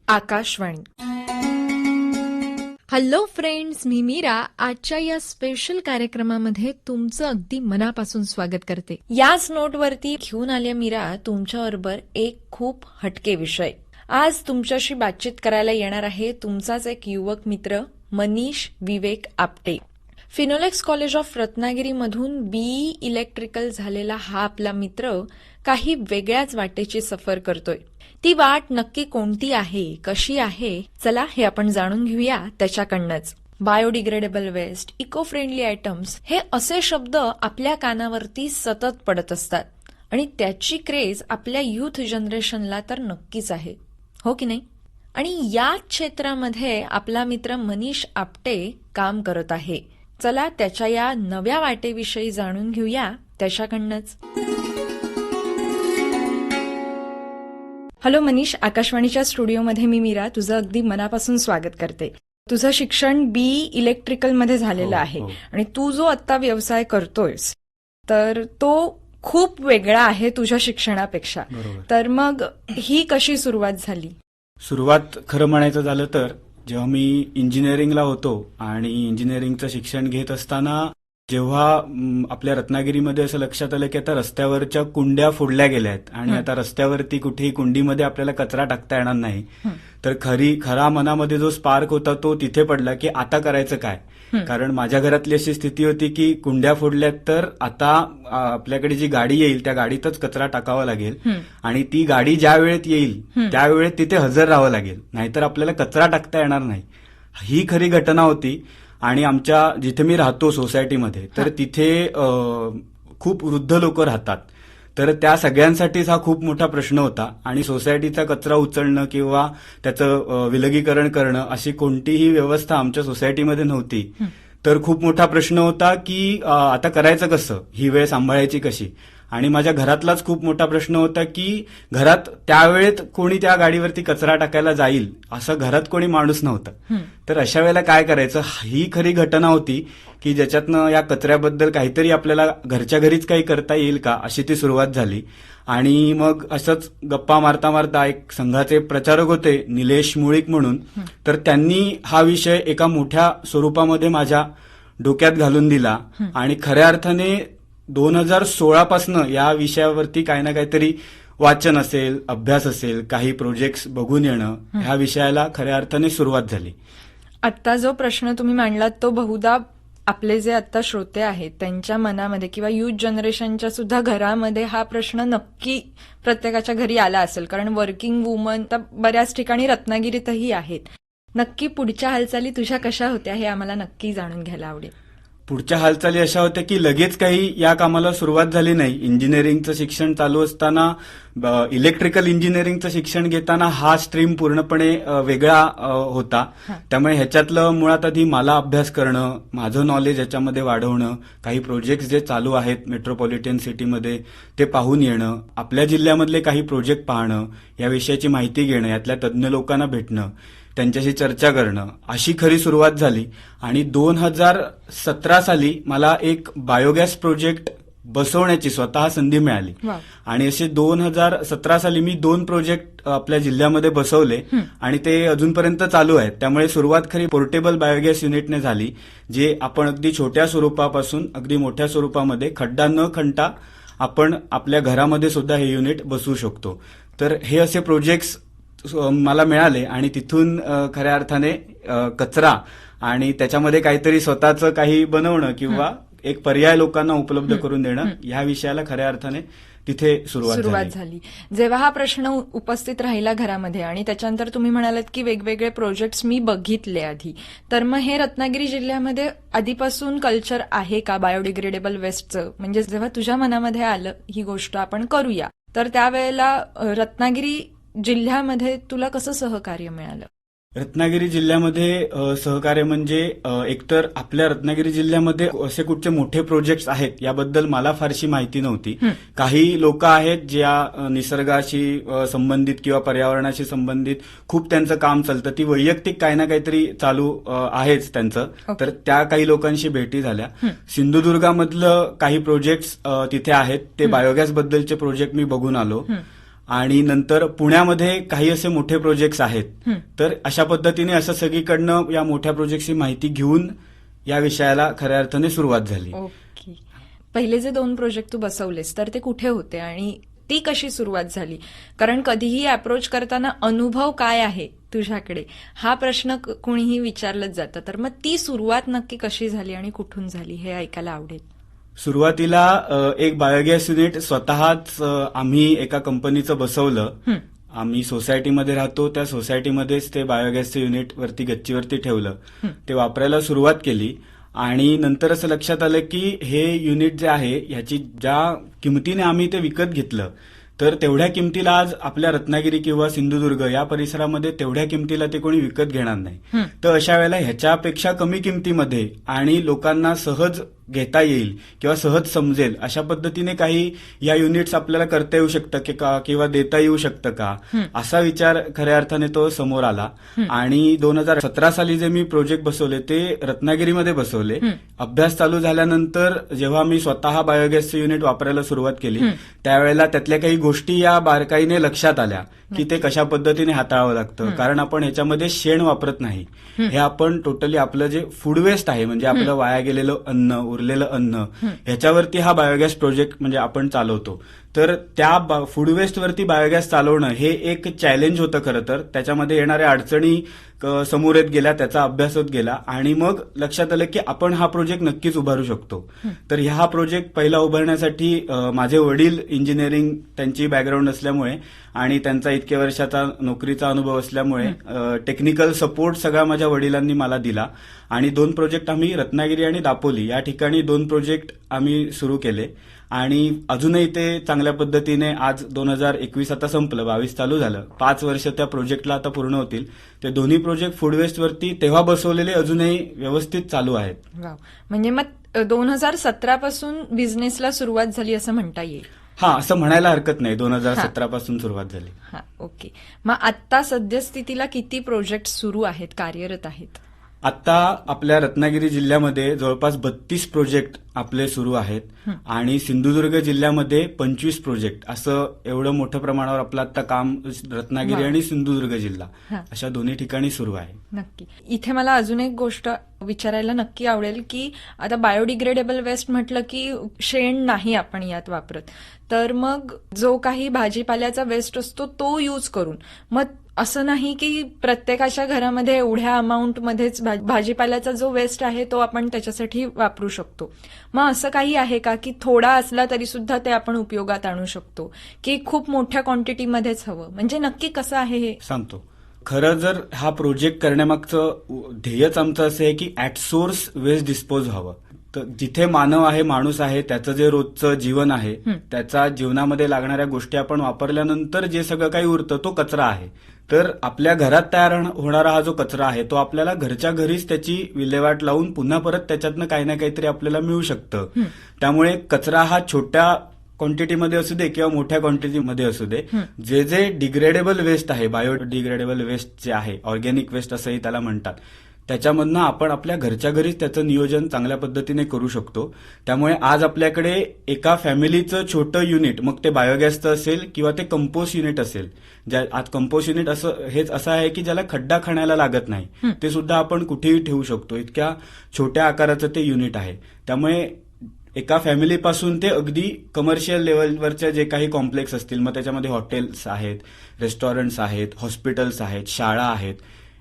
Akashvani. Hello friends, मी मीरा आजच्या या special कार्यक्रमामध्ये तुमचं अगदी मनापासून स्वागत करते. याच नोटवरती घेऊन आल्या मीरा तुमच्याबरोबर एक खूप हटके विषय. आज तुमच्याशी बातचीत करायला येणार आहे तुमचाच एक युवक मित्र मनीष विवेक आपटे. फिनोलेक्स कॉलेज ऑफ रत्नागिरीमधून बीई इलेक्ट्रिकल झालेला हा आपला मित्र काही वेगळ्याच वाटेची सफर करतोय. ती वाट नक्की कोणती आहे, कशी आहे, चला हे आपण जाणून घेऊया त्याच्याकडनंच. Biodegradable waste, eco friendly items हे असे शब्द आपल्या कानावरती सतत पडत असतात आणि त्याची क्रेज आपल्या युथ जनरेशनला तर नक्कीच आहे, हो की नाही? आणि याच क्षेत्रामध्ये आपला मित्र मनीष आपटे काम करत आहे. चला त्याच्या या नव्या वाटेविषयी जाणून घेऊया त्याच्याकडनंच. हॅलो मनीष, आकाशवाणीच्या स्टुडिओमध्ये मी मीरा तुझं अगदी मनापासून स्वागत करते. तुझं शिक्षण बीई इलेक्ट्रिकलमध्ये झालेलं आहे आणि तू जो आता व्यवसाय करतोयस तर तो खूप वेगळा आहे तुझ्या शिक्षणापेक्षा. तर मग ही कशी सुरुवात झाली? सुरुवात खरं म्हणायचं झालं तर जेव्हा मी इंजिनिअरिंगला होतो आणि इंजिनिअरिंगचं शिक्षण घेत असताना जेव्हा आपल्या रत्नागिरीमध्ये असं लक्षात आलं की आता रस्त्यावरच्या कुंड्या फोडल्या गेल्या आहेत आणि आता रस्त्यावरती कुठेही कुंडीमध्ये आपल्याला कचरा टाकता येणार नाही, तर खरा मनामध्ये जो स्पार्क होता तो तिथे पडला की आता करायचं काय. कारण माझ्या घरातली अशी स्थिती होती की कुंड्या फोडल्यात तर आता आपल्याकडे जी गाडी येईल त्या गाडीतच कचरा टाकावा लागेल आणि ती गाडी ज्या वेळेत येईल त्या वेळेत तिथे हजर राहावं लागेल, नाहीतर आपल्याला कचरा टाकता येणार नाही. ही खरी घटना होती. आणि आमच्या जिथे मी राहतो सोसायटीमध्ये तर तिथे खूप वृद्ध लोक राहतात, तर त्या सगळ्यांसाठीच हा खूप मोठा प्रश्न होता. आणि सोसायटीचा कचरा उचलणं किंवा त्याचं विलगीकरण करणं अशी कोणतीही व्यवस्था आमच्या सोसायटीमध्ये नव्हती. तर खूप मोठा प्रश्न होता की आता करायचं कसं, ही वेळ सांभाळायची कशी. आणि माझ्या घरातलाच खूप मोठा प्रश्न होता की घरात त्यावेळेत कोणी त्या गाडीवरती कचरा टाकायला जाईल असं घरात कोणी माणूस नव्हतं. तर अशा वेळेला काय करायचं, ही खरी घटना होती की ज्याच्यातनं या कचऱ्याबद्दल काहीतरी आपल्याला घरच्या घरीच काही करता येईल का, अशी ती सुरुवात झाली. आणि मग असंच गप्पा मारता मारता एक संघाचे प्रचारक होते निलेश मुळीक म्हणून, तर त्यांनी हा विषय एका मोठ्या स्वरूपामध्ये माझ्या डोक्यात घालून दिला. आणि खऱ्या अर्थाने 2016 पासनं या विषयावरती काही ना काहीतरी वाचन असेल, अभ्यास असेल, काही प्रोजेक्ट्स बघून येणं, ह्या विषयाला खऱ्या अर्थाने सुरुवात झाली. आता जो प्रश्न तुम्ही मांडलात तो बहुधा आपले जे आता श्रोते आहेत त्यांच्या मनामध्ये किंवा युथ जनरेशनच्या सुद्धा घरामध्ये हा प्रश्न नक्की प्रत्येकाच्या घरी आला असेल, कारण वर्किंग वुमन तर बऱ्याच ठिकाणी रत्नागिरीतही आहेत. नक्की पुढच्या हालचाली तुझ्या कशा होत्या हे आम्हाला नक्की जाणून घ्यायला आवडेल. पुढच्या हालचाली अशा होत्या की लगेच काही या कामाला सुरुवात झाली नाही. इंजिनिअरिंगचं शिक्षण चालू असताना इलेक्ट्रिकल इंजिनिअरिंगचं शिक्षण घेताना हा स्ट्रीम पूर्णपणे वेगळा होता. त्यामुळे ह्याच्यातलं मुळात आधी मला अभ्यास करणं, माझं नॉलेज ह्याच्यामध्ये वाढवणं, काही प्रोजेक्ट जे चालू आहेत मेट्रोपॉलिटन सिटीमध्ये ते पाहून येणं, आपल्या जिल्ह्यामधले काही प्रोजेक्ट पाहणं, या विषयाची माहिती घेणं, यातल्या तज्ज्ञ लोकांना भेटणं, त्यांच्याशी चर्चा करणं, अशी खरी सुरुवात झाली. आणि 2017 साली मला एक बायोगॅस प्रोजेक्ट बसवण्याची स्वतः संधी मिळाली. आणि असे 2017 साली मी 2 प्रोजेक्ट आपल्या जिल्ह्यामध्ये बसवले आणि ते अजूनपर्यंत चालू आहेत. त्यामुळे सुरुवात खरी पोर्टेबल बायोगॅस युनिटने झाली, जे आपण अगदी छोट्या स्वरूपापासून अगदी मोठ्या स्वरूपामध्ये खड्डा न खणता आपण आपल्या घरामध्ये सुद्धा हे युनिट बसवू शकतो. तर हे असे प्रोजेक्ट्स मला मिळाले आणि तिथून खऱ्या अर्थाने कचरा आणि त्याच्यामध्ये काहीतरी स्वतःचं काही बनवणं किंवा एक पर्याय लोकांना उपलब्ध करून देणं, ह्या विषयाला खऱ्या अर्थाने तिथे सुरुवात झाली. जेव्हा हा प्रश्न उपस्थित राहिला घरामध्ये आणि त्याच्यानंतर तुम्ही म्हणालात की वेगवेगळे प्रोजेक्ट्स मी बघितले आधी, तर मग हे रत्नागिरी जिल्ह्यामध्ये आधीपासून कल्चर आहे का बायोडिग्रेडेबल वेस्टचं? म्हणजे जेव्हा तुझ्या मनामध्ये आलं ही गोष्ट आपण करूया, तर त्यावेळेला रत्नागिरी जिल्ह्यामध्ये तुला कसं सहकार्य मिळालं? रत्नागिरी जिल्ह्यामध्ये सहकार्य म्हणजे एकतर आपल्या रत्नागिरी जिल्ह्यामध्ये असे कुठचे मोठे प्रोजेक्ट्स आहेत याबद्दल मला फारशी माहिती नव्हती. काही लोक आहेत ज्या निसर्गाशी संबंधित किंवा पर्यावरणाशी संबंधित खूप त्यांचं काम चालतं, ती वैयक्तिक काही ना काहीतरी चालू आहेच त्यांचं. तर त्या काही लोकांशी भेटी झाल्या. सिंधुदुर्गामधलं काही प्रोजेक्ट्स तिथे आहेत, ते बायोगॅस बद्दलचे प्रोजेक्ट मी बघून आलो. आणि नंतर पुण्यामध्ये काही असे मोठे प्रोजेक्ट्स आहेत. तर अशा पद्धतीने असं सगळीकडनं या मोठ्या प्रोजेक्टची माहिती घेऊन या विषयाला खऱ्या अर्थाने सुरुवात झाली. ओके. पहिले जे 2 प्रोजेक्ट तू बसवलेस तर ते कुठे होते आणि ती कशी सुरुवात झाली? कारण कधीही अप्रोच करताना अनुभव काय आहे तुझ्याकडे हा प्रश्न कोणीही विचारलंच जातं. तर मग ती सुरुवात नक्की कशी झाली आणि कुठून झाली हे ऐकायला आवडेल. सुरुवातीला एक बायोगॅस युनिट स्वतःच आम्ही एका कंपनीचं बसवलं. आम्ही सोसायटीमध्ये राहतो, त्या सोसायटीमध्येच ते बायोगॅसचं युनिट वरती गच्चीवरती ठेवलं. ते वापरायला सुरुवात केली आणि नंतर असं लक्षात आलं की हे युनिट जे आहे ह्याची ज्या किमतीने आम्ही ते विकत घेतलं तर तेवढ्या किमतीला आज आपल्या रत्नागिरी किंवा सिंधुदुर्ग या परिसरामध्ये तेवढ्या किमतीला ते कोणी विकत घेणार नाही. तर अशा वेळेला ह्याच्यापेक्षा कमी किमतीमध्ये आणि लोकांना सहज घेता येईल किंवा सहज समजेल अशा पद्धतीने काही या युनिट्स आपल्याला करता येऊ शकतं का किंवा देता येऊ शकतं का, असा विचार खऱ्या अर्थाने तो समोर आला. आणि 2017 साली जे मी प्रोजेक्ट बसवले ते रत्नागिरीमध्ये बसवले. अभ्यास चालू झाल्यानंतर जेव्हा मी स्वतः बायोगॅसचं युनिट वापरायला सुरुवात केली त्यावेळेला त्यातल्या काही गोष्टी या बारकाईने लक्षात आल्या की ते कशा पद्धतीने हाताळावं लागतं. कारण आपण ह्याच्यामध्ये शेण वापरत नाही. हे आपण टोटली आपलं जे फूड वेस्ट आहे म्हणजे आपलं वाया गेलेलं अन्न, उरलेलं अन्न ह्याच्यावरती हा बायोगॅस प्रोजेक्ट म्हणजे आपण चालवतो. तर त्या फूड वेस्ट वरती बायोगॅस चालवणं हे एक चॅलेंज होतं खरं तर. त्याच्यामध्ये येणाऱ्या अडचणी समोर येत गेल्या, त्याचा अभ्यास होत गेला आणि मग लक्षात आलं की आपण हा प्रोजेक्ट नक्कीच उभारू शकतो. तर हा प्रोजेक्ट पहिला उभारण्यासाठी माझे वडील इंजिनिअरिंग त्यांची बॅकग्राऊंड असल्यामुळे आणि त्यांचा इतक्या वर्षाचा नोकरीचा अनुभव असल्यामुळे टेक्निकल सपोर्ट सगळा माझ्या वडिलांनी मला दिला आणि 2 प्रोजेक्ट आम्ही रत्नागिरी आणि दापोली या ठिकाणी 2 प्रोजेक्ट आम्ही सुरू केले आणि अजूनही ते चांगल्या पद्धतीने आज 2021 आता संपलं, 22 चालू झालं, 5 वर्ष त्या प्रोजेक्टला आता पूर्ण होतील. ते दोन्ही प्रोजेक्ट फूड वेस्ट वरती तेव्हा बसवलेले अजूनही व्यवस्थित चालू आहेत. वाव. म्हणजे मग 2017 पासून बिझनेसला सुरुवात झाली असं म्हणता येईल. हा, असं म्हणायला हरकत नाही. 2017 पासून सुरुवात झाली. हा, ओके. मग आता सद्यस्थितीला किती प्रोजेक्ट सुरू आहेत, कार्यरत आहेत? आता आपल्या रत्नागिरी जिल्ह्यामध्ये जवळपास 32 प्रोजेक्ट आपले सुरू आहेत आणि सिंधुदुर्ग जिल्ह्यामध्ये 25 प्रोजेक्ट, असं एवढं मोठ्या प्रमाणावर आपलं आता काम रत्नागिरी आणि सिंधुदुर्ग जिल्हा अशा दोन्ही ठिकाणी सुरू आहे. नक्की. इथे मला अजून एक गोष्ट विचारायला नक्की आवडेल की आता बायोडिग्रेडेबल वेस्ट म्हटलं की शेण नाही आपण यात वापरत, तर मग जो काही भाजीपाल्याचा वेस्ट असतो तो यूज करून मग असं नाही की प्रत्येकाच्या घरामध्ये एवढ्या अमाऊंटमध्येच भाजीपाल्याचा जो वेस्ट आहे तो आपण त्याच्यासाठी वापरू शकतो. मग असं काही आहे का की थोडा असला तरी सुद्धा ते आपण उपयोगात आणू शकतो की खूप मोठ्या क्वांटिटीमध्येच हवं? म्हणजे नक्की कसं आहे हे सांगतो. खरं जर हा प्रोजेक्ट करण्यामागचं ध्येयच आमचं असं आहे की ऍट सोर्स वेस्ट डिस्पोज व्हावं. तर जिथे मानव आहे, माणूस आहे, त्याचं जे रोजचं जीवन आहे, त्याचा जीवनामध्ये लागणाऱ्या गोष्टी आपण वापरल्यानंतर जे सगळं काही उरतं तो कचरा आहे. तर आपल्या घरात तयार होणारा हा जो कचरा आहे तो आपल्याला घरच्या घरीच त्याची विल्हेवाट लावून पुन्हा परत त्याच्यातनं काही ना काहीतरी आपल्याला मिळू शकतं. त्यामुळे कचरा हा छोट्या क्वांटिटीमध्ये असू दे किंवा मोठ्या क्वांटिटीमध्ये असू दे, जे जे डिग्रेडेबल वेस्ट आहे, बायोडिग्रेडेबल वेस्ट जे आहे, ऑर्गॅनिक वेस्ट असंही त्याला म्हणतात, त्याच्यामधनं आपण आपल्या घरच्या घरीच त्याचं नियोजन चांगल्या पद्धतीने करू शकतो. त्यामुळे आज आपल्याकडे एका फॅमिलीचं छोटं युनिट, मग ते बायोगॅसचं असेल किंवा ते कंपोस्ट युनिट असेल, आज कंपोस्ट युनिट हेच असं आहे की ज्याला खड्डा खणायला लागत नाही, ते सुद्धा आपण कुठेही ठेवू शकतो, इतक्या छोट्या आकाराचं ते युनिट आहे. त्यामुळे एका फॅमिलीपासून ते अगदी कमर्शियल लेवलवरच्या जे काही कॉम्प्लेक्स असतील, मग त्याच्यामध्ये हॉटेल्स आहेत, रेस्टॉरंट्स आहेत, हॉस्पिटल्स आहेत, शाळा आहेत,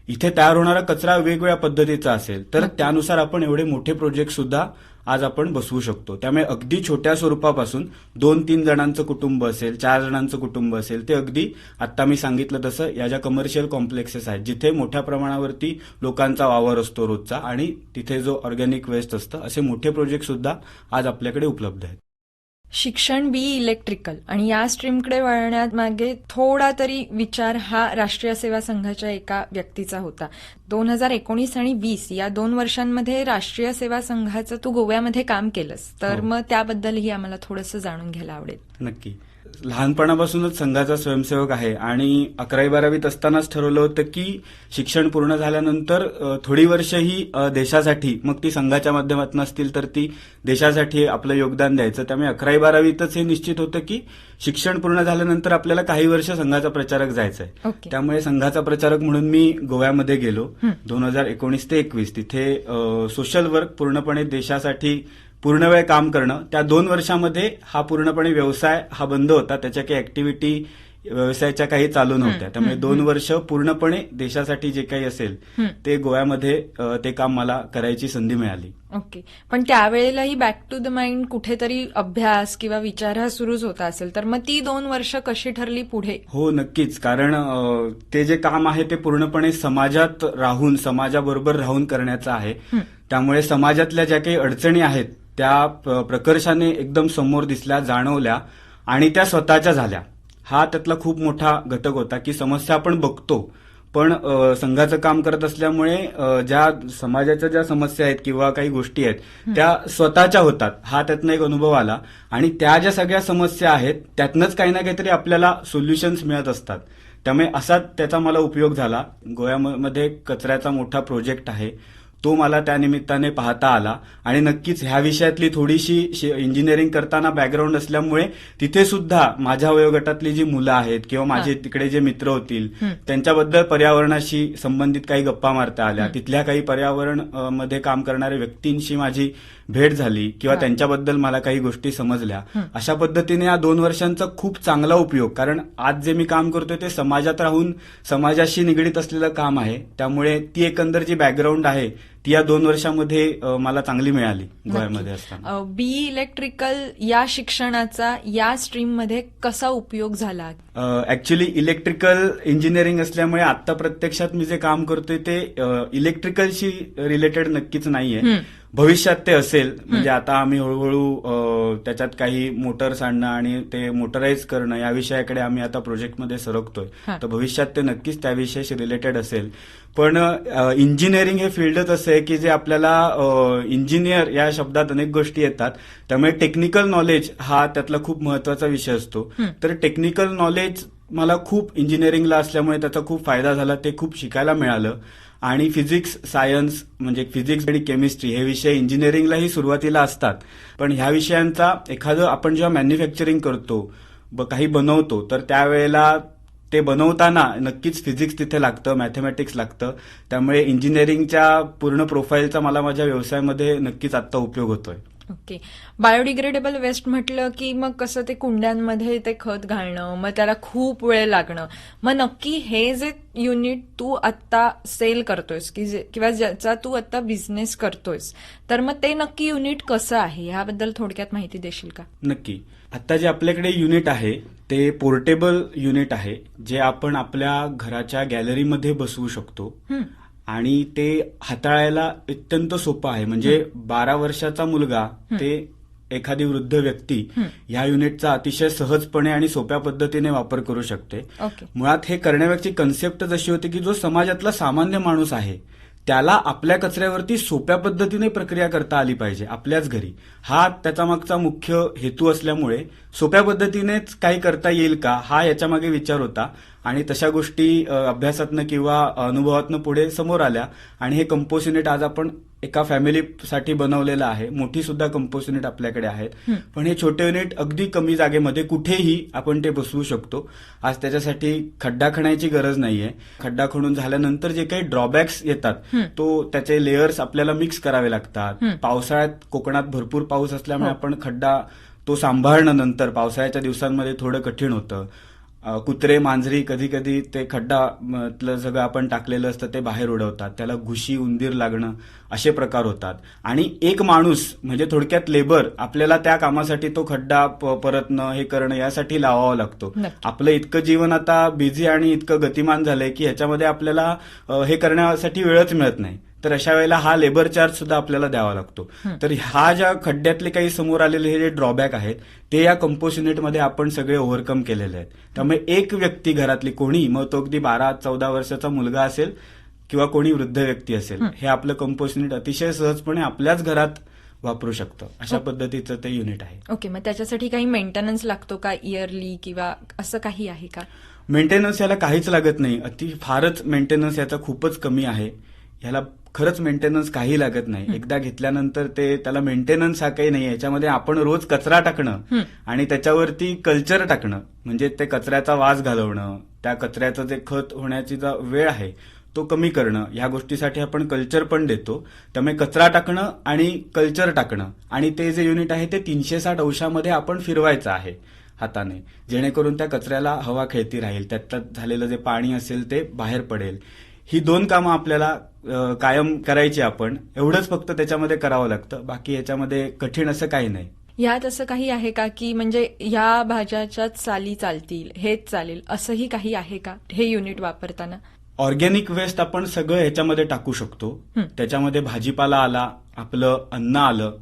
इथे तयार होणारा कचरा वेगवेगळ्या पद्धतीचा असेल तर त्यानुसार आपण एवढे मोठे प्रोजेक्ट सुद्धा आज आपण बसवू शकतो. त्यामुळे अगदी छोट्या स्वरूपापासून 2-3 जणांचं कुटुंब असेल, 4 जणांचं कुटुंब असेल, ते अगदी आता मी सांगितलं तसं या ज्या कमर्शियल कॉम्प्लेक्सेस आहेत जिथे मोठ्या प्रमाणावरती लोकांचा वावर असतो रोजचा आणि तिथे जो ऑर्गॅनिक वेस्ट असतं, असे मोठे प्रोजेक्ट सुद्धा आज आपल्याकडे उपलब्ध आहेत. शिक्षण बी इलेक्ट्रिकल आणि या स्ट्रीमकडे वळण्यामागे थोडा तरी विचार हा राष्ट्रीय सेवा संघाच्या एका व्यक्तीचा होता. 2019 आणि 20 या 2 वर्षांमध्ये राष्ट्रीय सेवा संघाचं तू गोव्यामध्ये काम केलंस, तर मग त्याबद्दलही आम्हाला थोडंसं जाणून घ्यायला आवडेल. नक्की. लहानपणापासूनच संघाचा स्वयंसेवक आहे आणि 11वी-12वीत असतानाच ठरवलं होतं की शिक्षण पूर्ण झाल्यानंतर थोडी वर्ष ही देशासाठी, मग ती संघाच्या माध्यमातून असतील तर ती देशासाठी आपलं योगदान द्यायचं. त्यामुळे 11वी-12वीतच हे निश्चित होतं की शिक्षण पूर्ण झाल्यानंतर आपल्याला काही वर्ष संघाचा प्रचारक जायचंय. ओके. त्यामुळे संघाचा प्रचारक म्हणून मी गोव्यामध्ये गेलो 2019 ते 21. तिथे सोशल वर्क, पूर्णपणे देशासाठी पूर्ण वेळ काम करणं. त्या 2 वर्षामध्ये हा पूर्णपणे व्यवसाय हा बंद होता, त्याच्या काही ऍक्टिव्हिटी व्यवसायाच्या काही चालू नव्हत्या. त्यामुळे 2 वर्ष पूर्णपणे देशासाठी जे काही असेल ते गोव्यामध्ये ते काम मला करायची संधी मिळाली. ओके. पण त्यावेळेलाही बॅक टू द माइंड कुठेतरी अभ्यास किंवा विचार हा सुरूच होता असेल, तर मग ती 2 वर्ष कशी ठरली पुढे? हो, नक्कीच. कारण ते जे काम आहे ते पूर्णपणे समाजात राहून, समाजाबरोबर राहून करण्याचं आहे. त्यामुळे समाजातल्या ज्या काही अडचणी आहेत त्या प्रकर्षाने एकदम समोर दिसल्या, जाणवल्या आणि त्या स्वतःच्या झाल्या. हा त्यातला खूप मोठा घटक होता की समस्या आपण बघतो, पण संघाचं काम करत असल्यामुळे ज्या समाजाच्या ज्या समस्या आहेत किंवा काही गोष्टी आहेत त्या स्वतःच्या होतात, हा त्यातनं एक अनुभव आला. आणि त्या ज्या सगळ्या समस्या आहेत त्यातनंच काही ना काहीतरी आपल्याला सोल्युशन्स मिळत असतात. त्यामुळे असा त्याचा मला उपयोग झाला. गोव्यामध्ये कचऱ्याचा मोठा प्रोजेक्ट आहे, तो मला त्या निमित्ताने पाहता आला. आणि नक्कीच ह्या विषयातली थोडीशी इंजिनिअरिंग करताना बॅकग्राऊंड असल्यामुळे तिथे सुद्धा माझ्या वयोगटातली जी मुलं आहेत किंवा माझे तिकडे जे मित्र होतील त्यांच्याबद्दल पर्यावरणाशी संबंधित काही गप्पा मारता आल्या. तिथल्या काही पर्यावरण मध्ये काम करणाऱ्या व्यक्तींशी माझी भेट झाली किंवा त्यांच्याबद्दल मला काही गोष्टी समजल्या. अशा पद्धतीने या 2 वर्षांचा खूप चांगला उपयोग, कारण आज जे मी काम करतोय ते समाजात राहून समाजाशी निगडीत असलेलं काम आहे. त्यामुळे ती एकंदर जी बॅकग्राऊंड आहे ती या 2 वर्षामध्ये मला चांगली मिळाली गोव्यामध्ये असताना. बीई इलेक्ट्रिकल या शिक्षणाचा या स्ट्रीममध्ये कसा उपयोग झाला? ऍक्च्युली इलेक्ट्रिकल इंजिनिअरिंग असल्यामुळे आता प्रत्यक्षात मी जे काम करतोय ते इलेक्ट्रिकलशी रिलेटेड नक्कीच नाहीये. भविष्यात ते असेल, म्हणजे आता आम्ही हळूहळू त्याच्यात काही मोटर्स आणणं आणि ते मोटराईज करणं या विषयाकडे आम्ही आता प्रोजेक्टमध्ये सरकतोय. तर भविष्यात ते नक्कीच त्या विषयाशी रिलेटेड असेल. पण इंजिनिअरिंग हे फील्डच असं आहे की जे आपल्याला इंजिनियर या शब्दात अनेक गोष्टी येतात, त्यामुळे टेक्निकल नॉलेज हा त्यातला खूप महत्वाचा विषय असतो. तर टेक्निकल नॉलेज मला खूप इंजिनिअरिंगला असल्यामुळे त्याचा खूप फायदा झाला, ते खूप शिकायला मिळालं. आणि फिजिक्स, सायन्स म्हणजे फिजिक्स आणि केमिस्ट्री हे विषय इंजिनिअरिंगलाही सुरुवातीला असतात, पण ह्या विषयांचा एखादं आपण जेव्हा मॅन्युफॅक्चरिंग करतो, काही बनवतो, तर त्यावेळेला ते बनवताना नक्कीच फिजिक्स तिथे लागतं, मॅथमॅटिक्स लागतं. त्यामुळे इंजिनिअरिंगच्या पूर्ण प्रोफाईलचा मला माझ्या व्यवसायामध्ये नक्कीच आता उपयोग होतोय. ओके. बायोडिग्रेडेबल वेस्ट म्हटलं की मग कसं ते कुंड्यांमध्ये ते खत घालणं, मग त्याला खूप वेळ लागणं. मग नक्की हे जे युनिट तू आत्ता सेल करतोयस किंवा ज्याचा तू आत्ता बिझनेस करतोयस, तर मग ते नक्की युनिट कसं आहे याबद्दल थोडक्यात माहिती देशील का? नक्की. आता जे आपल्याकडे युनिट आहे ते पोर्टेबल युनिट आहे, जे आपण आपल्या घराच्या गॅलरीमध्ये बसवू शकतो आणि ते हाताळायला अत्यंत सोपं आहे. म्हणजे 12 वर्षाचा मुलगा ते एखादी वृद्ध व्यक्ती ह्या युनिटचा अतिशय सहजपणे आणि सोप्या पद्धतीने वापर करू शकते. मुळात हे करण्यामागची कन्सेप्टच अशी होती की जो समाजातला सामान्य माणूस आहे त्याला आपल्या कचऱ्यावरती सोप्या पद्धतीने प्रक्रिया करता आली पाहिजे आपल्याच घरी. हा त्याचा मागचा मुख्य हेतू असल्यामुळे सोप्या पद्धतीनेच काही करता येईल का, हा याच्यामागे विचार होता. आणि तशा गोष्टी अभ्यासातनं किंवा अनुभवातनं पुढे समोर आल्या आणि हे कंपोस्ट युनिट आज आपण एका फॅमिलीसाठी बनवलेलं आहे. मोठी सुद्धा कंपोस्ट युनिट आपल्याकडे आहेत, पण हे छोटे युनिट अगदी कमी जागेमध्ये कुठेही आपण ते बसवू शकतो. आज त्याच्यासाठी खड्डा खणायची गरज नाहीये. खड्डा खणून झाल्यानंतर जे काही ड्रॉबॅक्स येतात तो त्याचे लेयर्स आपल्याला मिक्स करावे लागतात. पावसाळ्यात कोकणात भरपूर पाऊस असल्यामुळे आपण खड्डा तो सांभाळणं नंतर पावसाळ्याच्या दिवसांमध्ये थोडं कठीण होतं. कुत्रे, मांजरी कधी कधी ते खड्डा सगळं आपण टाकलेलं असतं ते बाहेर उडवतात, त्याला घुशी, उंदीर लागणं असे प्रकार होतात. आणि एक माणूस म्हणजे थोडक्यात लेबर आपल्याला त्या कामासाठी तो खड्डा परतणं हे करणं यासाठी लावावा लागतो. आपलं इतकं जीवन आता बिझी आणि इतकं गतिमान झालंय की ह्याच्यामध्ये आपल्याला हे करण्यासाठी वेळच मिळत नाही. तर अशा वेळेला हा लेबर चार्ज सुद्धा आपल्याला द्यावा लागतो. तर हा ज्या खड्ड्यातले काही समोर आलेले हे जे ड्रॉबॅक आहेत ते या कंपोस्ट युनिटमध्ये आपण सगळे ओव्हरकम केलेले आहेत. त्यामुळे एक व्यक्ती घरातली कोणी, मग तो अगदी 12-14 वर्षाचा मुलगा असेल किंवा कोणी वृद्ध व्यक्ती असेल, हे आपलं कंपोस्ट युनिट अतिशय सहजपणे आपल्याच घरात वापरू शकतं. अशा पद्धतीचं ते युनिट आहे. ओके, मग त्याच्यासाठी काही मेंटेनन्स लागतो का, इयरली किंवा असं काही आहे का? मेंटेनन्स याला काहीच लागत नाही. फारच मेंटेनन्स याचा खूपच कमी आहे. ह्याला खरंच मेंटेनन्स काही लागत नाही. एकदा घेतल्यानंतर त्याला मेंटेनन्स हा काही नाही. याच्यामध्ये आपण रोज कचरा टाकणं आणि त्याच्यावरती कल्चर टाकणं, म्हणजे ते कचऱ्याचा वास घालवणं, त्या कचऱ्याचं जे खत होण्याची जो वेळ आहे तो कमी करणं, ह्या गोष्टीसाठी आपण कल्चर पण देतो. त्यामुळे कचरा टाकणं आणि कल्चर टाकणं, आणि ते जे युनिट आहे ते 360 अंशामध्ये आपण फिरवायचं आहे हाताने, जेणेकरून त्या कचऱ्याला हवा खेळती राहील, त्यात झालेलं जे पाणी असेल ते बाहेर पडेल. ही 2 कामं आपल्याला कायम करायची. आपण एवढंच फक्त त्याच्यामध्ये करावं लागतं. बाकी याच्यामध्ये कठीण असं काही नाही. यात असं काही आहे का की म्हणजे या भाज्याच्याच साली चालतील, हेच चालेल, असंही काही आहे का हे युनिट वापरताना? ऑर्गॅनिक वेस्ट आपण सगळं ह्याच्यामध्ये टाकू शकतो. त्याच्यामध्ये भाजीपाला आला, आपलं अन्न आलं,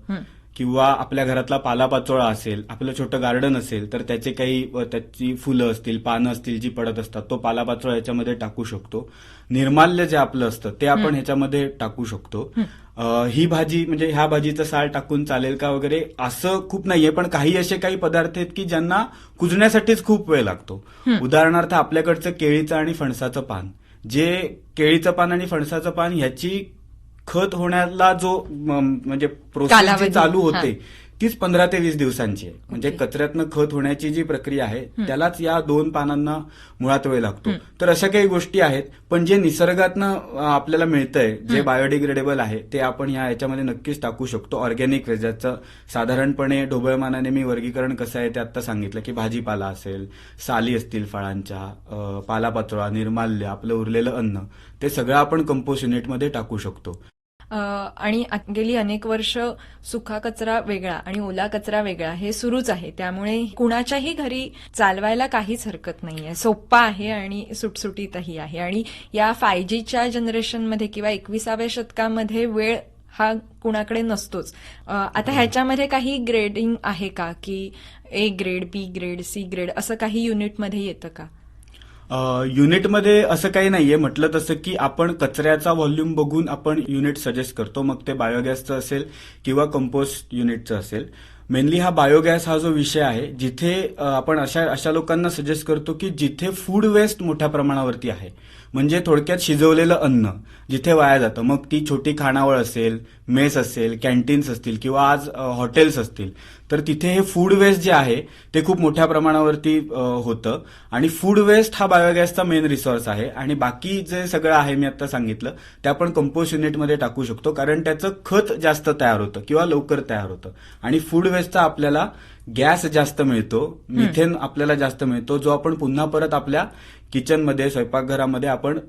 किंवा आपल्या घरातला पालापाचोळा असेल, आपलं छोटं गार्डन असेल तर त्याची फुलं असतील, पानं असतील जी पडत असतात, तो पालापाचोळा ह्याच्यामध्ये टाकू शकतो. निर्माल्य जे आपलं असतं ते आपण ह्याच्यामध्ये टाकू शकतो. ही भाजी म्हणजे ह्या भाजीचं साल टाकून चालेल का वगैरे असं खूप नाहीये, पण काही असे काही पदार्थ आहेत की ज्यांना कुजण्यासाठीच खूप वेळ लागतो. उदाहरणार्थ आपल्याकडचं केळीचं आणि फणसाचं पान, जे केळीचं पान आणि फणसाचं पान ह्याची खत होण्याला जो म्हणजे प्रोसेस जी चालू होते तीच 15 ते 20 दिवसांची आहे. म्हणजे कचऱ्यातनं खत होण्याची जी प्रक्रिया आहे त्यालाच या 2 पानांना मुळात वेळ लागतो. तर अशा काही गोष्टी आहेत, पण जे निसर्गातनं आपल्याला मिळतंय, जे बायोडिग्रेडेबल आहे, ते आपण याच्यामध्ये नक्कीच टाकू शकतो. ऑर्गॅनिक वेस्ट, ज्याचं साधारणपणे ढोबळमानाने मी वर्गीकरण कसं आहे ते आता सांगितलं, की भाजीपाला असेल, साली असतील फळांच्या, पालापाचोळा, निर्माल्य, आपलं उरलेलं अन्न, ते सगळं आपण कंपोस्ट युनिटमध्ये टाकू शकतो. आणि गेली अनेक वर्ष सुका कचरा वेगळा आणि ओला कचरा वेगळा हे सुरूच आहे, त्यामुळे कुणाच्याही घरी चालवायला काहीच हरकत नाहीये. सोप्पा आहे आणि सुटसुटीतही आहे. आणि या 5Gच्या जनरेशनमध्ये किंवा 21व्या शतकामध्ये वेळ हा कुणाकडे नसतोच. आता ह्याच्यामध्ये काही ग्रेडिंग आहे का, की A grade, B grade, C grade असं काही युनिटमध्ये येतं का? युनिटमध्ये असं काही नाहीये. म्हटलं तसं की आपण कचऱ्याचा व्हॉल्यूम बघून आपण युनिट सजेस्ट करतो, मग ते बायोगॅसचं असेल किंवा कंपोस्ट युनिटचं असेल. मेनली हा बायोगॅस हा जो विषय आहे, जिथे आपण अशा लोकांना सजेस्ट करतो की जिथे फूड वेस्ट मोठ्या प्रमाणावरती आहे, म्हणजे थोडक्यात शिजवलेलं अन्न जिथे वाया जातं, मग ती छोटी खानावळ असेल, मेस असेल, कॅन्टीन्स असतील किंवा आज हॉटेल्स असतील, तर तिथे हे फूड वेस्ट जे आहे ते खूप मोठ्या प्रमाणावरती होतं. आणि फूड वेस्ट हा बायोगॅसचा मेन रिसोर्स आहे. आणि बाकी जे सगळं आहे मी आता सांगितलं ते आपण कंपोस्ट युनिटमध्ये टाकू शकतो, कारण त्याचं खत जास्त तयार होतं किंवा लवकर तयार होतं. आणि फूड वेस्टचा आपल्याला गॅस जास्त मिळतो, मिथेन आपल्याला जास्त मिळतो, जो आपण पुन्हा परत आपल्या किचनमध्ये, स्वयंपाकघरामध्ये आपण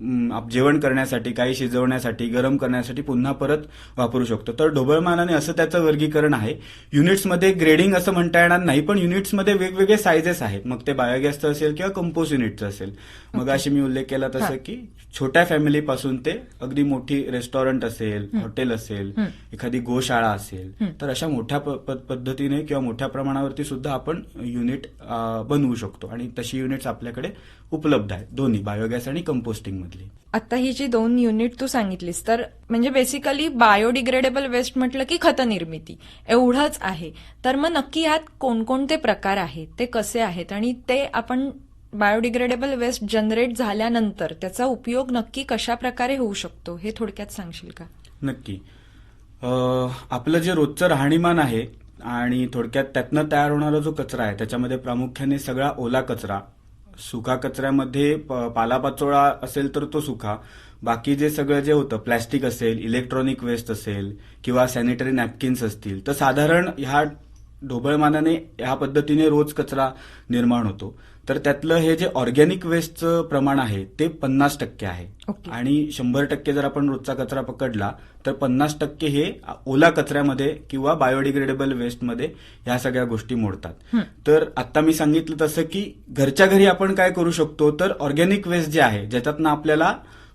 जेवण करण्यासाठी, काही शिजवण्यासाठी, गरम करण्यासाठी पुन्हा परत वापरू शकतो. तर ढोबळमानाने असं त्याचं वर्गीकरण आहे. युनिट्समध्ये ग्रेडिंग असं म्हणता येणार नाही, पण युनिट्समध्ये वेगवेगळे सायझेस आहेत, मग ते बायोगॅसचं असेल किंवा कंपोस्ट युनिटचं असेल. मग अशी मी उल्लेख केला तसं की छोट्या फॅमिलीपासून ते अगदी मोठी रेस्टॉरंट असेल, हॉटेल असेल, एखादी गोशाळा असेल, तर अशा मोठ्या पद्धतीने किंवा मोठ्या प्रमाणावरती सुद्धा आपण युनिट बनवू शकतो. आणि तशी युनिट्स आपल्याकडे उपलब्ध आहेत, दोन्ही बायोगॅस आणि कंपोस्टिंग मधली. आता ही जी 2 युनिट तू सांगितलीस, तर म्हणजे बेसिकली बायोडिग्रेडेबल वेस्ट म्हटलं की खत निर्मिती एवढंच आहे. तर मग नक्की यात कोणकोणते प्रकार आहेत, ते कसे आहेत, आणि ते आपण बायोडिग्रेडेबल वेस्ट जनरेट झाल्यानंतर त्याचा उपयोग नक्की कशा प्रकारे होऊ शकतो हे थोडक्यात सांगशील का? नक्की. आपलं जे रोजचं राहणीमान आहे आणि थोडक्यात त्यातनं तयार होणारा जो कचरा आहे त्याच्यामध्ये प्रामुख्याने सगळा ओला कचरा, सुका कचऱ्यामध्ये पालापाचोळा असेल तर तो सुका, बाकी जे सगळं जे होतं प्लॅस्टिक असेल, इलेक्ट्रॉनिक वेस्ट असेल किंवा सॅनिटरी नॅपकिन्स असतील, तर साधारण ह्या ढोबळमानाने ह्या पद्धतीने रोज कचरा निर्माण होतो. तर त्यातलं हे जे ऑर्गॅनिक वेस्टचं प्रमाण आहे ते 50% आहे. आणि 100% जर आपण रोजचा कचरा पकडला तर 50% हे ओला कचऱ्यामध्ये किंवा बायोडिग्रेडेबल वेस्टमध्ये ह्या सगळ्या गोष्टी मोडतात. तर आता मी सांगितलं तसं की घरच्या घरी आपण काय करू शकतो, तर ऑर्गॅनिक वेस्ट जे आहे ज्याच्यातनं आपल्याला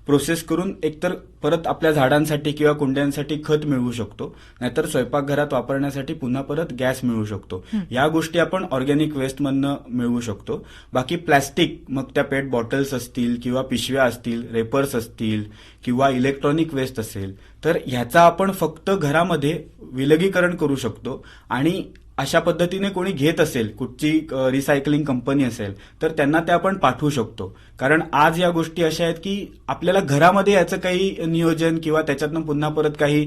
प्रोसेस करून एकतर परत आपल्या झाडांसाठी किंवा कुंड्यांसाठी खत मिळवू शकतो, नाहीतर स्वयंपाकघरात वापरण्यासाठी पुन्हा परत गॅस मिळवू शकतो. या गोष्टी आपण ऑर्गॅनिक वेस्टमधनं मिळवू शकतो. बाकी प्लॅस्टिक, मग त्या पेट बॉटल्स असतील किंवा पिशव्या असतील, रेपर्स असतील किंवा इलेक्ट्रॉनिक वेस्ट असेल, तर ह्याचा आपण फक्त घरामध्ये विलगीकरण करू शकतो. आणि अशा पद्धतीने कोणी घेत असेल, कुठची रिसायकलिंग कंपनी असेल, तर त्यांना ते आपण पाठवू शकतो. कारण आज या गोष्टी अशा आहेत की आपल्याला घरामध्ये याचं काही नियोजन किंवा त्याच्यातनं पुन्हा परत काही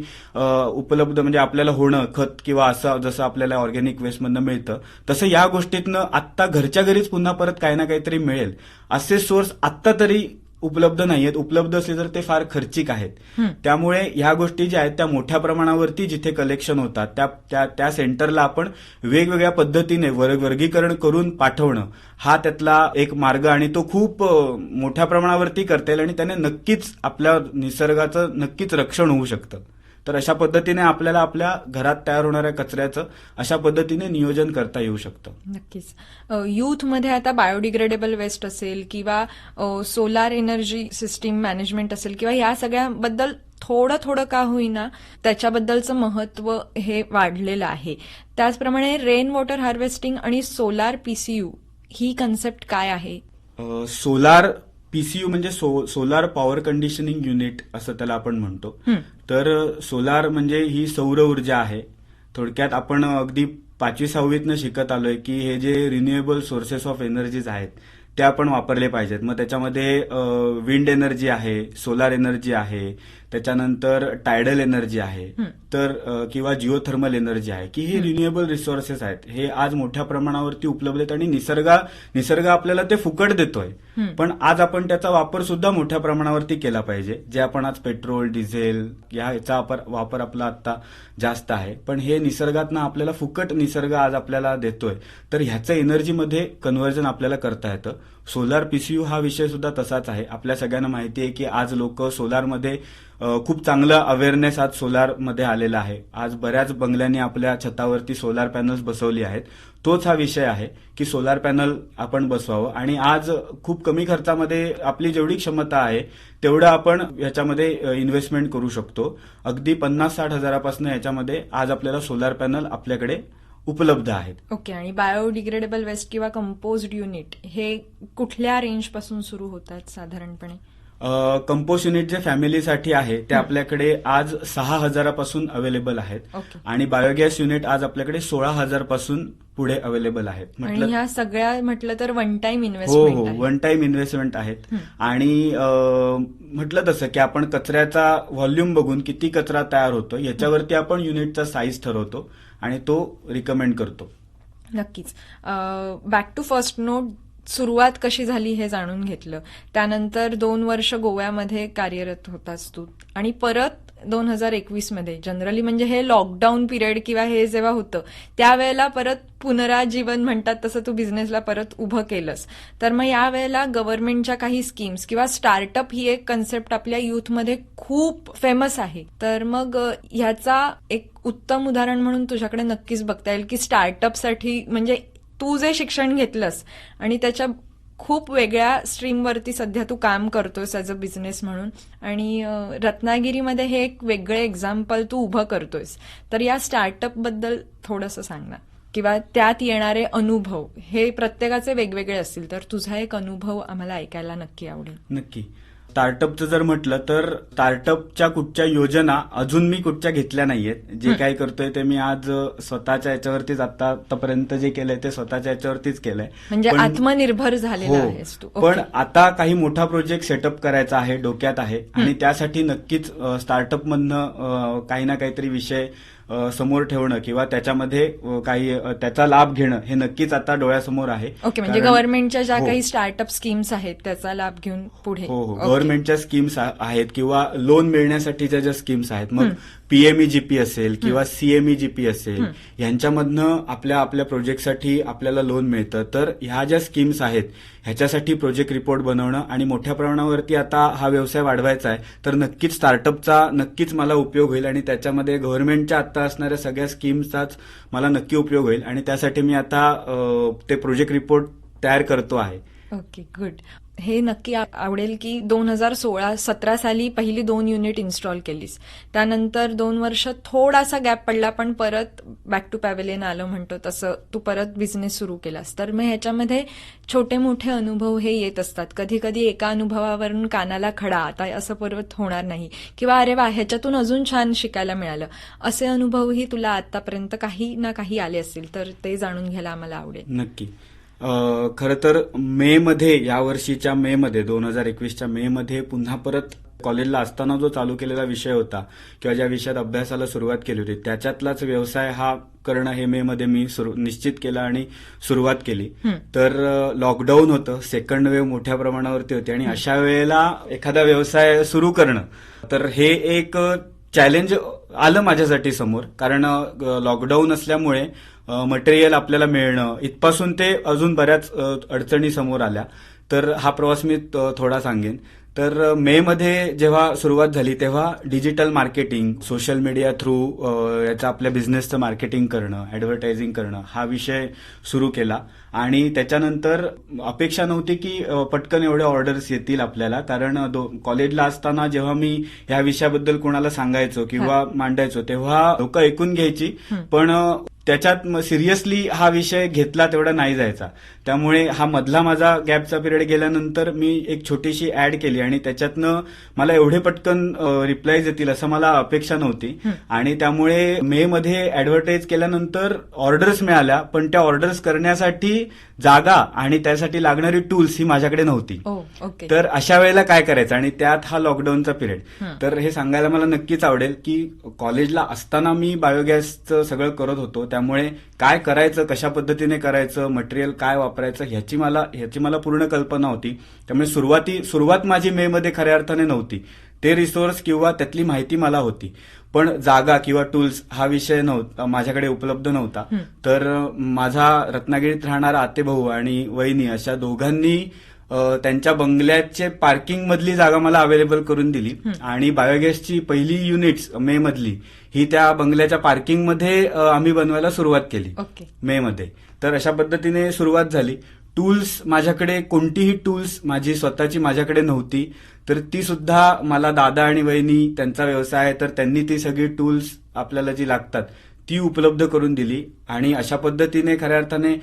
उपलब्ध म्हणजे आपल्याला होणं खत किंवा असं जसं आपल्याला ऑर्गॅनिक वेस्टमधनं मिळतं, तसं या गोष्टीतनं आत्ता घरच्या घरीच पुन्हा परत काही ना काहीतरी मिळेल असे सोर्स आत्ता तरी उपलब्ध नाहीयेत. उपलब्ध असले तर ते फार खर्चिक आहेत. त्यामुळे ह्या गोष्टी ज्या आहेत त्या मोठ्या प्रमाणावरती जिथे कलेक्शन होतात त्या सेंटरला आपण वेगवेगळ्या पद्धतीने वर्गीकरण करून पाठवणं हा त्यातला एक मार्ग, आणि तो खूप मोठ्या प्रमाणावरती करता येईल आणि त्याने नक्कीच आपल्या निसर्गाचं नक्कीच रक्षण होऊ शकतं. तर अशा पद्धतीने आपल्याला आपल्या घरात तयार होणाऱ्या कचऱ्याचं अशा पद्धतीने नियोजन करता येऊ शकतं. नक्कीच. युथमध्ये आता बायोडिग्रेडेबल वेस्ट असेल किंवा सोलार एनर्जी सिस्टीम मॅनेजमेंट असेल किंवा या सगळ्याबद्दल थोडं का होईना त्याच्याबद्दलचं महत्व हे वाढलेलं आहे. त्याचप्रमाणे रेन वॉटर हार्वेस्टिंग आणि सोलार पीसीयू ही कन्सेप्ट काय आहे? सोलार पीसीयू म्हणजे सोलार पॉवर कंडिशनिंग युनिट असं त्याला आपण म्हणतो. तर सोलार म्हणजे ही सौर ऊर्जा आहे. थोडक्यात आपण अगदी 5वी-6वीतनं शिकत आलोय की हे जे रिन्युएबल सोर्सेस ऑफ एनर्जीज आहेत ते आपण वापरले पाहिजेत. मग त्याच्यामध्ये विंड एनर्जी आहे, सोलार एनर्जी आहे, त्याच्यानंतर टायडल एनर्जी आहे, तर किंवा जिओथर्मल एनर्जी आहे, की हे रिन्युएबल रिसोर्सेस आहेत. हे आज मोठ्या प्रमाणावरती उपलब्ध आहेत आणि निसर्ग आपल्याला ते फुकट देतोय. पण आज आपण त्याचा वापर सुद्धा मोठ्या प्रमाणावरती केला पाहिजे. जे आपण आज पेट्रोल, डिझेल याचा वापर आपला आता जास्त आहे, पण हे निसर्गातनं आपल्याला फुकट निसर्ग आज आपल्याला देतोय. तर ह्याचं एनर्जीमध्ये कन्व्हर्जन आपल्याला करता येतं. सोलार पीसीयू हा विषय सुद्धा तसाच आहे. आपल्या सगळ्यांना माहिती आहे की आज लोक सोलारमध्ये खूप चांगलं अवेअरनेस आज सोलारमध्ये आलेला आहे. आज बऱ्याच बंगल्यांनी आपल्या छतावरती सोलार पॅनल्स बसवली आहेत. तोच हा विषय आहे की सोलार पॅनल आपण बसवावं आणि आज खूप कमी खर्चामध्ये आपली जेवढी क्षमता आहे तेवढं आपण याच्यामध्ये इन्व्हेस्टमेंट करू शकतो. अगदी 50-60 हजारापासून याच्यामध्ये आज आपल्याला सोलार पॅनल आपल्याकडे उपलब्ध आहेत. ओके. आणि बायोडिग्रेडेबल वेस्ट किंवा कंपोज्ड युनिट हे कुठल्या रेंजपासून सुरू होतात साधारणपणे? कंपोस्ट युनिट जे फॅमिलीसाठी आहे ते आपल्याकडे आज 6,000पासून अवेलेबल आहेत. आणि बायोगॅस युनिट आज आपल्याकडे 16,000पासून पुढे अवेलेबल आहेत. आणि ह्या सगळ्या म्हटलं तर वन टाइम हो इन्व्हेस्टमेंट वन टाइम इन्व्हेस्टमेंट आहेत. आणि म्हटलं तसं की आपण कचऱ्याचा व्हॉल्यूम बघून किती कचरा तयार होतो याच्यावरती आपण युनिटचा साईज ठरवतो आणि तो रिकमेंड करतो. नक्कीच. बॅक टू फर्स्ट नोट, सुरुवात कशी झाली हे जाणून घेतलं. त्यानंतर 2 वर्ष गोव्यामध्ये कार्यरत होतास तू आणि परत 2021 मध्ये जनरली म्हणजे हे लॉकडाऊन पिरियड किंवा हे जेव्हा होतं त्यावेळेला परत पुनराजीवन म्हणतात तसं तू बिझनेसला परत उभं केलंस. तर मग यावेळेला गव्हर्नमेंटच्या काही स्कीम्स किंवा स्टार्टअप ही एक कन्सेप्ट आपल्या युथमध्ये खूप फेमस आहे. तर मग ह्याचा एक उत्तम उदाहरण म्हणून तुझ्याकडे नक्कीच बघता येईल की स्टार्टअपसाठी म्हणजे तू जे शिक्षण घेतलंस आणि त्याच्या खूप वेगळ्या स्ट्रीमवरती सध्या तू काम करतोयस ऍज अ बिझनेस म्हणून, आणि रत्नागिरीमध्ये हे एक वेगळं एक्झाम्पल तू उभं करतोयस. तर या स्टार्टअप बद्दल थोडंसं सांग ना, किंवा त्यात येणारे अनुभव हे प्रत्येकाचे वेगवेगळे असतील, तर तुझा एक अनुभव आम्हाला ऐकायला नक्की आवडेल. नक्की. स्टार्टअपचं जर म्हटलं तर स्टार्टअपच्या कुठच्या योजना अजून मी कुठच्या घेतल्या नाहीयेत. जे काय करतोय ते मी आज स्वतःच्या याच्यावरतीच आतापर्यंत जे केलंय ते स्वतःच्या याच्यावरतीच केलंय. म्हणजे आत्मनिर्भर झालेला आहेस तू. पण आता काही मोठा प्रोजेक्ट सेटअप करायचा आहे, डोक्यात आहे, आणि त्यासाठी नक्कीच स्टार्टअपमधनं काही ना काहीतरी विषय समोर ठेवणं किंवा त्याच्यामध्ये काही त्याचा लाभ घेणं हे नक्कीच आता डोळ्यासमोर आहे. ओके. म्हणजे गव्हर्नमेंटच्या ज्या काही स्टार्टअप स्कीम्स आहेत त्याचा लाभ घेऊन पुढे. हो, गव्हर्नमेंटच्या स्कीम्स आहेत किंवा लोन मिळण्यासाठीच्या ज्या स्कीम्स आहेत, मग पीएमईजीपी असेल किंवा सीएमईजीपी असेल, यांच्यामधनं आपल्या प्रोजेक्टसाठी आपल्याला लोन मिळतं. तर ह्या ज्या स्कीम्स आहेत ह्याच्यासाठी प्रोजेक्ट रिपोर्ट बनवणं आणि मोठ्या प्रमाणावरती आता हा व्यवसाय वाढवायचा आहे, तर नक्कीच स्टार्टअपचा नक्कीच मला उपयोग होईल आणि त्याच्यामध्ये गव्हर्नमेंटच्या आता असणाऱ्या सगळ्या स्कीम्सचाच मला नक्की उपयोग होईल आणि त्यासाठी मी आता ते प्रोजेक्ट रिपोर्ट तयार करतो आहे. Okay, good. हे नक्की आवडेल की 2016-17 साली पहिली 2 युनिट इन्स्टॉल केलीस. त्यानंतर 2 वर्ष थोडासा गॅप पडला, पण परत बॅक टू पॅव्हेलियन आलं म्हणतो तसं तू परत बिझनेस सुरू केलास. तर मग ह्याच्यामध्ये छोटे मोठे अनुभव हे येत असतात. कधी कधी एका अनुभवावरून कानाला खडा, आता असं परत होणार नाही, किंवा अरे वा ह्याच्यातून अजून छान शिकायला मिळालं, असे अनुभवही तुला आतापर्यंत काही ना काही आले असतील, तर ते जाणून घ्यायला आम्हाला आवडेल. नक्की. खरं तर मे मध्ये, यावर्षीच्या मे मध्ये, 2021च्या मे मध्ये पुन्हा परत कॉलेजला असताना जो चालू केलेला विषय होता किंवा ज्या विषयात अभ्यासाला सुरुवात केली होती त्याच्यातलाच व्यवसाय हा करणं हे मे मध्ये मी निश्चित केलं आणि सुरुवात केली. तर लॉकडाऊन होतं, सेकंड वेव्ह मोठ्या प्रमाणावरती होती आणि अशा वेळेला एखादा व्यवसाय सुरू करणं, तर हे एक चॅलेंज आलं माझ्यासाठी समोर. कारण लॉकडाऊन असल्यामुळे मटेरियल आपल्याला मिळणं इथपासून ते अजून बऱ्याच अडचणी समोर आल्या. तर हा प्रवास मी थोडा सांगेन. तर मे मध्ये जेव्हा सुरुवात झाली तेव्हा digital marketing, social media through याचा आपल्या बिझनेसचं मार्केटिंग करणं, ऍडव्हर्टायझिंग करणं हा विषय सुरू केला. आणि त्याच्यानंतर अपेक्षा नव्हती की पटकन एवढे ऑर्डर्स येतील आपल्याला. कारण कॉलेजला असताना जेव्हा मी ह्या विषयाबद्दल कोणाला सांगायचो किंवा मांडायचो तेव्हा लोक ऐकून घ्यायची, पण त्याच्यात सिरियसली हा विषय घेतला तेवढा नाही जायचा. त्यामुळे हा मधला माझा गॅपचा पिरियड गेल्यानंतर मी एक छोटीशी ऍड केली आणि त्याच्यातनं मला एवढे पटकन रिप्लायज येतील असं मला अपेक्षा नव्हती. आणि त्यामुळे मे मध्ये ऍडव्हर्टाईज केल्यानंतर ऑर्डर्स मिळाल्या, पण त्या ऑर्डर्स करण्यासाठी जागा आणि त्यासाठी लागणारी टूल्स ही माझ्याकडे नव्हती. तर अशा वेळेला काय करायचं, आणि त्यात हा लॉकडाऊनचा पिरियड. तर हे सांगायला मला नक्कीच आवडेल की कॉलेजला असताना मी बायोगॅसचं सगळं करत होतो, त्यामुळे काय करायचं, कशा पद्धतीने करायचं, मटेरियल काय वापरायचं ह्याची मला पूर्ण कल्पना होती. त्यामुळे सुरुवात माझी मे मध्ये खऱ्या अर्थाने नव्हती. ते रिसोर्स किंवा त्यातली माहिती मला होती, पण जागा किंवा टूल्स हा विषय नव्हता, माझ्याकडे उपलब्ध नव्हता. तर माझा रत्नागिरीत राहणारा आतेभाऊ आणि वहिनी अशा दोघांनी त्यांच्या बंगल्याचे पार्किंग मधली जागा मला अवेलेबल करून दिली आणि बायोगॅसची पहिली युनिट्स मे मधली ही त्या बंगल्याच्या पार्किंगमध्ये आम्ही बनवायला सुरुवात केली मे मध्ये. तर अशा पद्धतीने सुरुवात झाली. टूल्स माझ्याकडे, कोणतीही टूल्स माझी स्वतःची माझ्याकडे नव्हती, तर ती सुद्धा मला दादा आणि वहिनी, त्यांचा व्यवसाय आहे तर त्यांनी ती सगळी टूल्स आपल्याला जी लागतात ती उपलब्ध करून दिली. आणि अशा पद्धतीने खऱ्या अर्थाने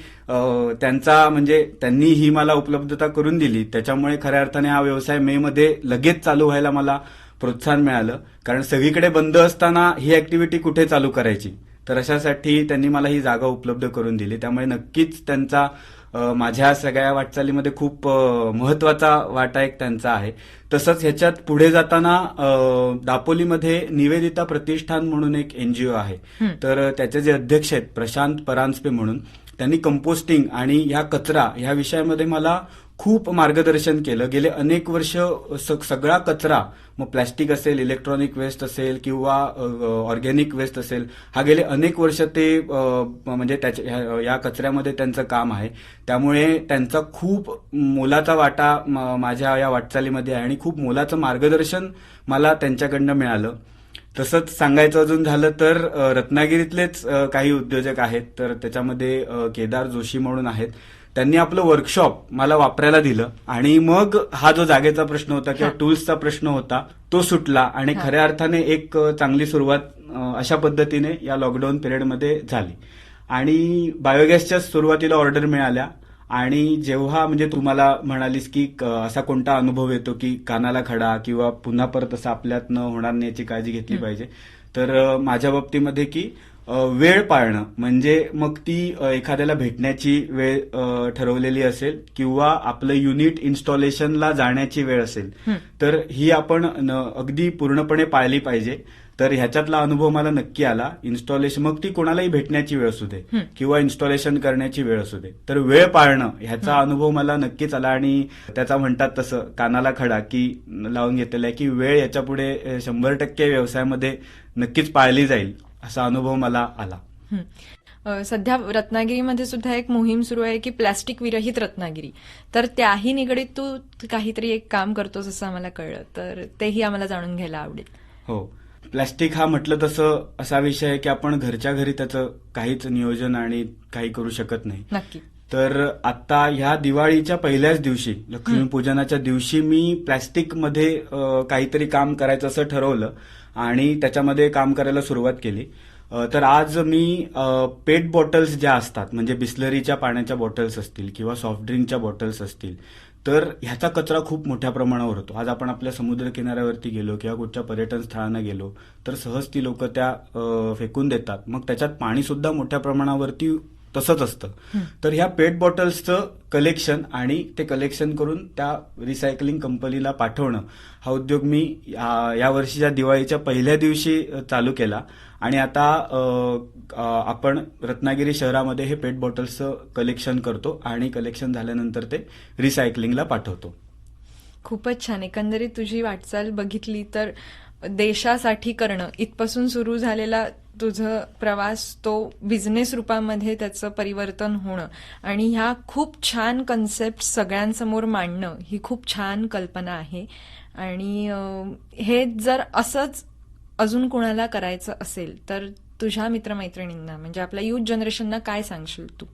त्यांनी ही मला उपलब्धता करून दिली. त्याच्यामुळे खऱ्या अर्थाने हा व्यवसाय मे मध्ये लगेच चालू व्हायला मला प्रोत्साहन मिळालं. कारण सगळीकडे बंद असताना ही ऍक्टिव्हिटी कुठे चालू करायची, तर अशासाठी त्यांनी मला ही जागा उपलब्ध करून दिली. त्यामुळे नक्कीच त्यांचा माझ्या सगळ्या वाटचालीमध्ये खूप महत्वाचा वाटा एक त्यांचा आहे. तसंच ह्याच्यात पुढे जाताना दापोलीमध्ये निवेदिता प्रतिष्ठान म्हणून एक एनजीओ आहे, तर त्याचे जे अध्यक्ष आहेत प्रशांत परांजपे म्हणून, त्यांनी कंपोस्टिंग आणि ह्या कचरा ह्या विषयामध्ये मला खूप मार्गदर्शन केलं. गेले अनेक वर्ष सगळा कचरा, मग प्लॅस्टिक असेल, इलेक्ट्रॉनिक वेस्ट असेल किंवा ऑर्गॅनिक वेस्ट असेल, हा गेले अनेक वर्ष ते या कचऱ्यामध्ये त्यांचं काम आहे. त्यामुळे त्यांचा खूप मोलाचा वाटा माझ्या या वाटचालीमध्ये आहे आणि खूप मोलाचं मार्गदर्शन मला त्यांच्याकडनं मिळालं. तसंच सांगायचं अजून झालं तर रत्नागिरीतलेच काही उद्योजक आहेत, तर त्याच्यामध्ये केदार जोशी म्हणून आहेत. त्यांनी आपलं वर्कशॉप मला वापरायला दिलं आणि मग हा जो जागेचा प्रश्न होता किंवा टूल्सचा प्रश्न होता तो सुटला आणि खऱ्या अर्थाने एक चांगली सुरुवात अशा पद्धतीने या लॉकडाऊन पिरियडमध्ये झाली. आणि बायोगॅसच्या सुरुवातीला ऑर्डर मिळाल्या आणि जेव्हा तुम्हाला म्हणालीस की असा कोणता अनुभव येतो की कानाला खडा किंवा पुन्हा परत असं आपल्यात न होणार नाही याची काळजी घेतली पाहिजे, तर माझ्या बाबतीमध्ये की वेळ पाळणं, म्हणजे मग ती एखाद्याला भेटण्याची वेळ ठरवलेली असेल किंवा आपलं युनिट इन्स्टॉलेशनला जाण्याची वेळ असेल, तर ही आपण अगदी पूर्णपणे पाळली पाहिजे. तर ह्याच्यातला अनुभव मला नक्की आला. इन्स्टॉलेशन, मग ती कोणालाही भेटण्याची वेळ असू दे किंवा इन्स्टॉलेशन करण्याची वेळ असू दे, तर वेळ पाळणं ह्याचा अनुभव मला नक्कीच आला. आणि त्याचा म्हणतात तसं कानाला खडा की लावून घेतलेला आहे की वेळ याच्या पुढे 100% व्यवसायामध्ये नक्कीच पाळली जाईल असा अनुभव मला आला. सध्या रत्नागिरीमध्ये सुद्धा एक मोहीम सुरू आहे की प्लास्टिक विरहित रत्नागिरी, तर त्याही निगडीत तू काहीतरी एक काम करतोस असं आम्हाला कळलं, तर तेही आम्हाला जाणून घ्यायला आवडेल. हो, प्लास्टिक हा म्हटलं तसं असा विषय आहे की आपण घरच्या घरी त्याचं काहीच नियोजन आणि काही करू शकत नाही. नक्की. तर आता ह्या दिवाळीच्या पहिल्याच दिवशी, लक्ष्मीपूजनाच्या दिवशी मी प्लॅस्टिकमध्ये काहीतरी काम करायचं असं ठरवलं आणि त्याच्यामध्ये काम करायला सुरुवात केली. तर आज मी पेट बॉटल्स ज्या असतात, म्हणजे बिस्लरीच्या पाण्याच्या बॉटल्स असतील किंवा सॉफ्ट ड्रिंकच्या बॉटल्स असतील, तर ह्याचा कचरा खूप मोठ्या प्रमाणावर होतो. आज आपण आपल्या समुद्र किनाऱ्यावरती गेलो किंवा कुठच्या पर्यटन स्थळांना गेलो तर सहज ती लोक त्या फेकून देतात. मग त्याच्यात पाणी सुद्धा मोठ्या प्रमाणावरती तसंच असतं. तर ह्या पेट बॉटल्सचं कलेक्शन आणि ते कलेक्शन करून त्या रिसायकलिंग कंपनीला पाठवणं हा उद्योग मी या वर्षीच्या दिवाळीच्या पहिल्या दिवशी चालू केला आणि आता आपण रत्नागिरी शहरामध्ये हे पेट बॉटल्सचं कलेक्शन करतो आणि कलेक्शन झाल्यानंतर ते रिसायकलिंगला पाठवतो. खूपच छान. एकंदरीत तुझी वाटचाल बघितली तर देशासाठी करणं इथपासून सुरू झालेला तुझं प्रवास, तो बिझनेस रूपामध्ये त्याचं परिवर्तन होणं आणि ह्या खूप छान कन्सेप्ट सगळ्यांसमोर मांडणं ही खूप छान कल्पना आहे. आणि हे जर असंच अजून कोणाला करायचं असेल तर तुझ्या मित्रमैत्रिणींना, म्हणजे आपल्या युथ जनरेशनना काय सांगशील तू?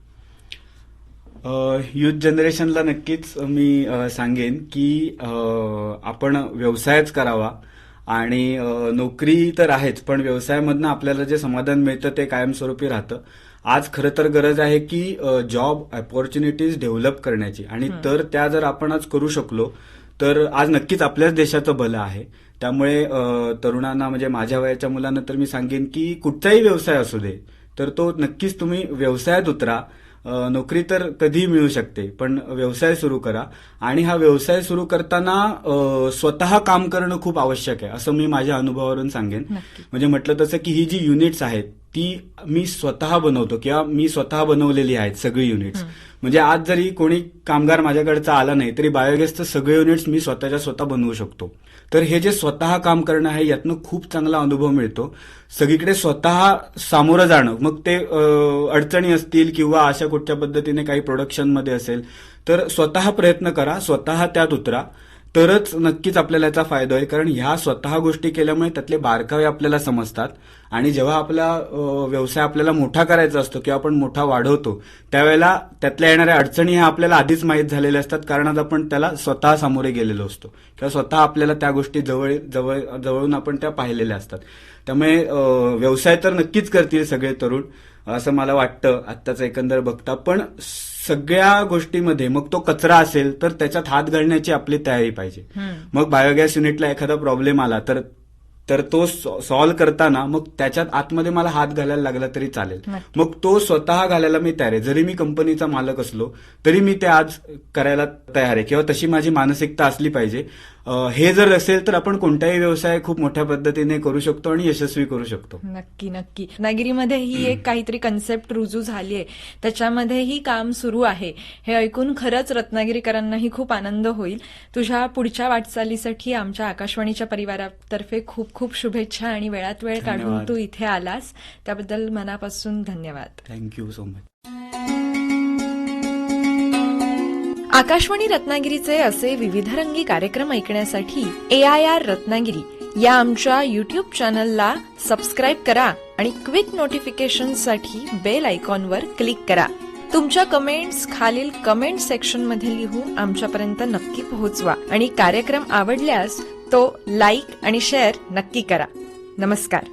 युथ जनरेशनला नक्कीच मी सांगेन की आपण व्यवसायच करावा आणि नोकरी तर आहेच, पण व्यवसायामधनं आपल्याला जे समाधान मिळतं ते कायमस्वरूपी राहतं. आज खरं तर गरज आहे की जॉब ऑपॉर्च्युनिटीज डेव्हलप करण्याची, आणि तर त्या जर आपण आज करू शकलो तर आज नक्कीच आपल्याच देशाचं भलं आहे. त्यामुळे तरुणांना, म्हणजे माझ्या वयाच्या मुलांना तर मी सांगेन की कुठचाही व्यवसाय असू दे तर तो नक्कीच तुम्ही व्यवसायात उतरा. नोकरी तर कधीही मिळू शकते, पण व्यवसाय सुरू करा. आणि हा व्यवसाय सुरू करताना स्वतः काम करणं खूप आवश्यक आहे, असं मी माझ्या अनुभवावरून सांगेन. म्हणजे म्हटलं तसं की ही जी युनिट्स आहेत ती मी स्वतः बनवतो किंवा मी स्वतः बनवलेली आहेत सगळी युनिट्स. म्हणजे आज जरी कोणी कामगार माझ्याकडचा आला नाही तरी बायोगॅसचं सगळे युनिट्स मी स्वतःच्या स्वतः बनवू शकतो. तर हे जे स्वतः काम करणं आहे यातनं खूप चांगला अनुभव मिळतो. सगळीकडे स्वतः सामोरं जाणं, मग ते अडचणी असतील किंवा अशा कुठच्या पद्धतीने काही प्रोडक्शनमध्ये असेल, तर स्वतः प्रयत्न करा, स्वतः त्यात उतरा, तरच नक्कीच आपल्याला याचा फायदा होईल. कारण ह्या स्वतः गोष्टी केल्यामुळे त्यातले बारकावे आपल्याला समजतात आणि जेव्हा आपला व्यवसाय आपल्याला मोठा करायचा असतो किंवा आपण मोठा वाढवतो त्यावेळेला त्यातल्या येणाऱ्या अडचणी ह्या आपल्याला आधीच माहीत झालेल्या असतात, कारण आज आपण त्याला स्वतः सामोरे गेलेलो असतो किंवा स्वतः आपल्याला त्या गोष्टी जवळून आपण त्या पाहिलेल्या असतात. त्यामुळे व्यवसाय तर नक्कीच करतील सगळे तरुण असं मला वाटतं आत्ताचं एकंदर बघता. पण सगळ्या गोष्टीमध्ये मग तो कचरा असेल तर त्याच्यात हात घालण्याची आपली तयारी पाहिजे. मग बायोगॅस युनिटला एखादा प्रॉब्लेम आला तर तो सॉल्व्ह करताना मग त्याच्यात आतमध्ये मला हात घालायला लागला तरी चालेल, मग तो स्वतः घालायला मी तयार आहे. जरी मी कंपनीचा मालक असलो तरी मी ते आज करायला तयार आहे किंवा तशी माझी मानसिकता असली पाहिजे. हे जर असेल तर आपण कोणताही व्यवसाय खूप मोठ्या पद्धतीने करू शकतो आणि यशस्वी करू शकतो. नक्की नक्की. रत्नागिरीमध्ये ही एक काहीतरी कन्सेप्ट रुजू झाली आहे, त्याच्यामध्येही काम सुरू आहे. हे ऐकून खरंच रत्नागिरीकरांनाही खूप आनंद होईल. तुझ्या पुढच्या वाटचालीसाठी आमच्या आकाशवाणीच्या परिवारातर्फे खूप खूप शुभेच्छा आणि वेळात वेळ काढून तू इथे आलास त्याबद्दल मनापासून धन्यवाद. Thank you so much. आकाशवाणी रत्नागिरीचे असे विविधरंगी कार्यक्रम ऐकण्यासाठी AIR रत्नागिरी या आमच्या युट्यूब चॅनलला सबस्क्राईब करा आणि क्विक नोटिफिकेशनसाठी बेल आयकॉनवर क्लिक करा. तुमच्या कमेंट्स खालील कमेंट सेक्शनमध्ये लिहून आमच्यापर्यंत नक्की पोहोचवा आणि कार्यक्रम आवडल्यास तो लाईक आणि शेअर नक्की करा. नमस्कार.